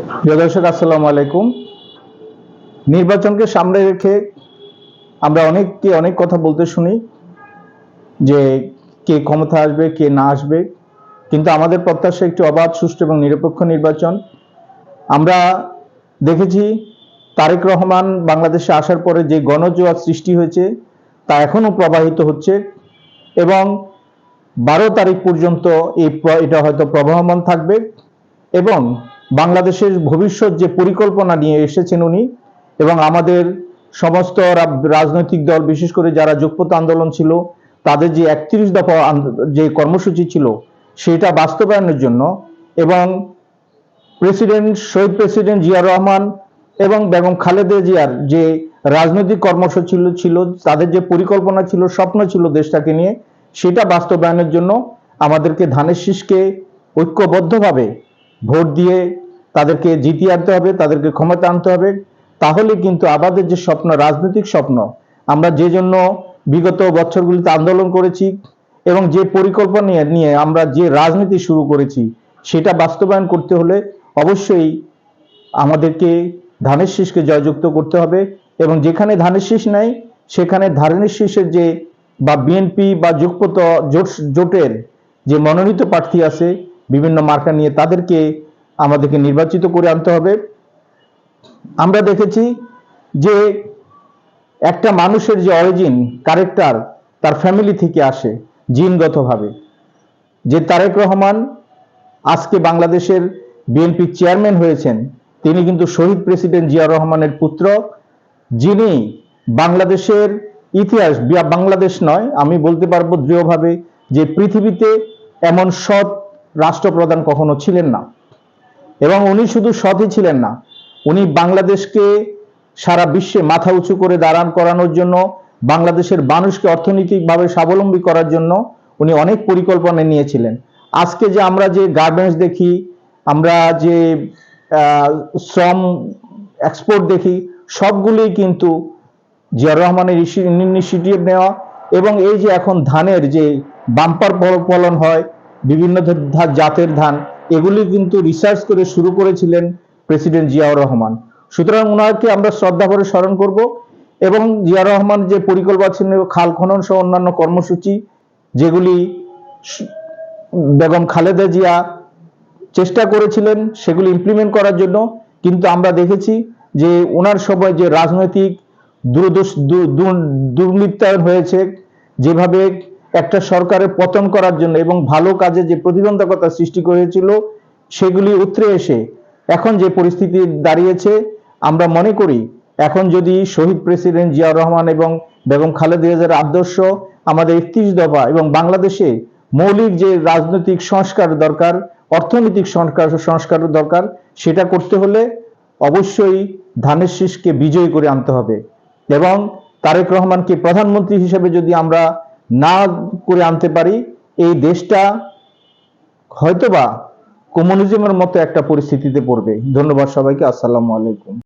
প্রিয় দর্শক, আসসালামু আলাইকুম। নির্বাচনকে সামনে রেখে আমরা অনেককে অনেক কথা বলতে শুনি যে কে ক্ষমতা আসবে, কে না আসবে, কিন্তু আমাদের প্রত্যাশা একটি অবাধ, সুষ্ঠু এবং নিরপেক্ষ নির্বাচন। আমরা দেখেছি তারেক রহমান বাংলাদেশে আসার পরে যে গণজোয়ার সৃষ্টি হয়েছে তা এখনো প্রবাহিত হচ্ছে এবং 12 তারিখ পর্যন্ত এটা হয়তো প্রবহমান থাকবে এবং বাংলাদেশের ভবিষ্যৎ যে পরিকল্পনা নিয়ে এসেছেন উনি এবং আমাদের সমস্ত রাজনৈতিক দল, বিশেষ করে যারা যুগপৎ আন্দোলন ছিল, তাদের যে 31 দফা যে কর্মসূচি ছিল সেটা বাস্তবায়নের জন্য এবং শহীদ প্রেসিডেন্ট জিয়াউর রহমান এবং বেগম খালেদা জিয়ার যে রাজনৈতিক কর্মসূচি ছিল, তাদের যে পরিকল্পনা ছিল, স্বপ্ন ছিল দেশটাকে নিয়ে, সেটা বাস্তবায়নের জন্য আমাদেরকে ধানের শীষকে ঐক্যবদ্ধভাবে ভোট দিয়ে তাদেরকে জিতিয়ে আনতে হবে, তাদেরকে ক্ষমতা আনতে হবে। তাহলে কিন্তু আমাদের যে স্বপ্ন, রাজনৈতিক স্বপ্ন, আমরা যে জন্য বিগত বছরগুলিতে আন্দোলন করেছি এবং যে পরিকল্পনা নিয়ে আমরা যে রাজনীতি শুরু করেছি, সেটা বাস্তবায়ন করতে হলে অবশ্যই আমাদেরকে ধানের শীষকে জয়যুক্ত করতে হবে এবং যেখানে ধানের শীষ নাই সেখানে ধানের শীষের যে বা বিএনপি বা যুগপৎ জোটের যে মনোনীত প্রার্থী আছে বিভিন্ন মার্কা নিয়ে, তাদেরকে আমাদেরকে নির্বাচিত করে আনতে হবে। আমরা দেখেছি যে একটা মানুষের যে অরিজিন, ক্যারেক্টার তার ফ্যামিলি থেকে আসে জিনগতভাবে। যে তারেক রহমান আজকে বাংলাদেশের বিএনপির চেয়ারম্যান হয়েছেন, তিনি কিন্তু শহীদ প্রেসিডেন্ট জিয়া রহমানের পুত্র, যিনি বাংলাদেশের ইতিহাস, বাংলাদেশ নয়, আমি বলতে পারবো দৃঢ়ভাবে যে পৃথিবীতে এমন সৎ রাষ্ট্রপ্রধান কখনো ছিলেন না। এবং উনি শুধু সৎই ছিলেন না, উনি বাংলাদেশকে সারা বিশ্বে মাথা উঁচু করে দাঁড়ান করানোর জন্য, বাংলাদেশের মানুষকে অর্থনৈতিকভাবে স্বাবলম্বী করার জন্য উনি অনেক পরিকল্পনা নিয়েছিলেন। আজকে যে আমরা যে গার্মেন্টস দেখি, আমরা যে শ্রম এক্সপোর্ট দেখি, সবগুলোই কিন্তু জিয়াউর রহমানের ইনিশিয়েটিভ নেওয়া। এবং এই যে এখন ধানের যে বাম্পার ফলন হয়, বিভিন্ন জাতের ধান, এগুলি কিন্তু রিসার্চ করে শুরু করেছিলেন প্রেসিডেন্ট জিয়াউর রহমান। সুতরাং ওনাকে আমরা শ্রদ্ধা করে স্মরণ করব এবং জিয়াউর রহমান যে পরিকল্পনা ছিল, খাল খনন সহ অন্যান্য কর্মসূচি যেগুলি বেগম খালেদা জিয়া চেষ্টা করেছিলেন সেগুলি ইমপ্লিমেন্ট করার জন্য, কিন্তু আমরা দেখেছি যে ওনার সময় যে রাজনৈতিক দুর্বৃত্তায়ন হয়েছে, যেভাবে একটা সরকারের পতন করার জন্য এবং ভালো কাজে যে প্রতিবন্ধকতা সৃষ্টি করেছিল, সেগুলি উতরে এসে এখন যে পরিস্থিতি দাঁড়িয়েছে, আমরা মনে করি এখন যদি শহীদ প্রেসিডেন্ট জিয়াউর রহমান এবং বেগম খালেদা জিয়ার আদর্শ, আমাদের 31 দফা এবং বাংলাদেশে মৌলিক যে রাজনৈতিক সংস্কার দরকার, অর্থনৈতিক সংস্কার দরকার, সেটা করতে হলে অবশ্যই ধানের শীষকে বিজয়ী করে আনতে হবে এবং তারেক রহমানকে প্রধানমন্ত্রী হিসেবে যদি আমরা না করে আনতে পারি, এই দেশটা হয়তোবা কমিউনিজমের মতো একটা পরিস্থিতিতে পড়বে। ধন্যবাদ সবাইকে। আসসালামু আলাইকুম।